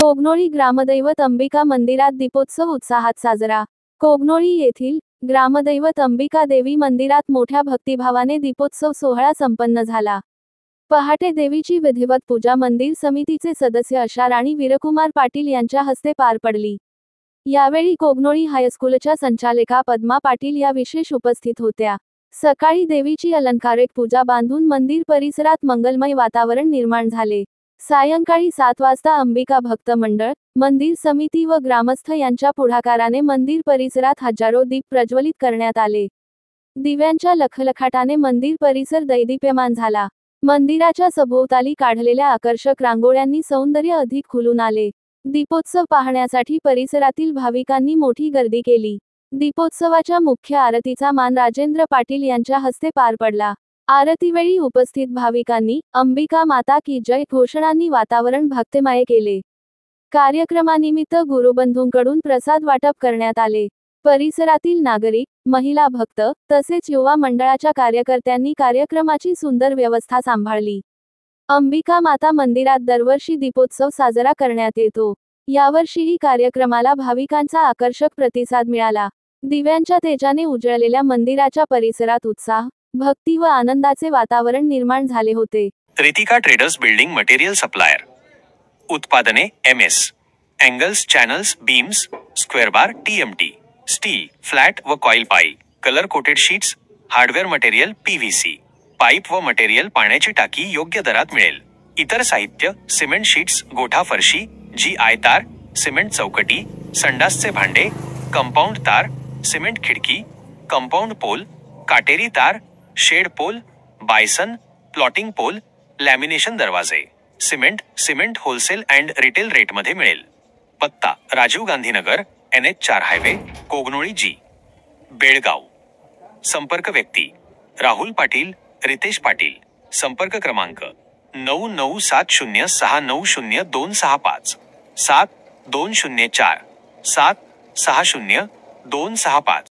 कोगनोळी ग्रामदैवत अंबिका मंदिरात दीपोत्सव उत्साहात साजरा। कोगनोळी येथील ग्रामदैवत अंबिका देवी मंदिरात मोठ्या भक्तिभावाने दीपोत्सव सोहळा संपन्न झाला। पहाटे देवीची विधिवत पूजा मंदिर समितीचे सदस्य अशार आणि वीरकुमार पाटील यांच्या हस्ते पार पडली। यावेळी कोगनोळी हायस्कूलच्या संचालिका पद्मा पाटील या विशेष उपस्थित होत्या। सकाळी देवीची अलंकारिक पूजा बांधून मंदिर परिसरात मंगलमय वातावरण निर्माण झाले। सायंकाळी 7 वाजता अंबिका भक्त मंडळ, मंदिर समिती व ग्रामस्थ यांच्या पुढाकाराने मंदिर परिसरात हजारो दीप प्रज्वलित करण्यात आले। दिव्यांच्या लखलखाटाने मंदिर परिसर दैदिप्यमान झाला। मंदिराच्या सभोवताली काढलेल्या आकर्षक रांगोळ्यांनी सौंदर्य अधिक खुलून आले। दीपोत्सव पाहण्यासाठी परिसरातील भाविकांनी मोठी गर्दी केली। दीपोत्सवाच्या मुख्य आरतीचा मान राजेंद्र पाटील यांच्या हस्ते पार पडला। आरतीवेळी उपस्थित भाविकांनी अंबिका माता की जय घोषणांनी वातावरण भक्तिमय केले। कार्यक्रमानिमित्त गुरुबंधूंकडून प्रसाद वाटप करण्यात आले। परिसरातील नागरिक, महिला भक्त तसेच युवा मंडळाच्या कार्यकर्त्यांनी कार्यक्रमाची सुंदर व्यवस्था सांभाळली। अंबिका माता मंदिरात दरवर्षी दीपोत्सव साजरा करण्यात येतो। यावर्षीही कार्यक्रमाला भाविकांचा आकर्षक प्रतिसाद मिळाला। दिव्यांच्या तेजाने उजळलेल्या मंदिराच्या परिसरात उत्साह, भक्ती व आनंदाचे वातावरण निर्माण झाले होते। Ritika traders building material supplier. उत्पादने MS, angles, channels, beams, square bar, TMT, steel, flat व coil pipe, colour coated sheets, hardware material PVC, pipe व मटेरियल, पाण्याची टाकी योग्य दरात मिळेल। इतर साहित्य सिमेंट शीट्स, गोठा फरशी, GI तार, सिमेंट चौकटी, संडासचे भांडे, कंपाऊंड तार, सिमेंट खिडकी, कंपाऊंड पोल, काटेरी तार, shed pole, bison, plotting pole, lamination दरवाजे, सिमेंट होलसेल अँड रिटेल रेटमध्ये मिळेल। पत्ता Rajiv Gandhi Nagar, NH4 highway, Kognoli G, Belgaum. संपर्क व्यक्ती राहुल पाटील, रितेश पाटील। संपर्क क्रमांक 9970690265 7204 760265।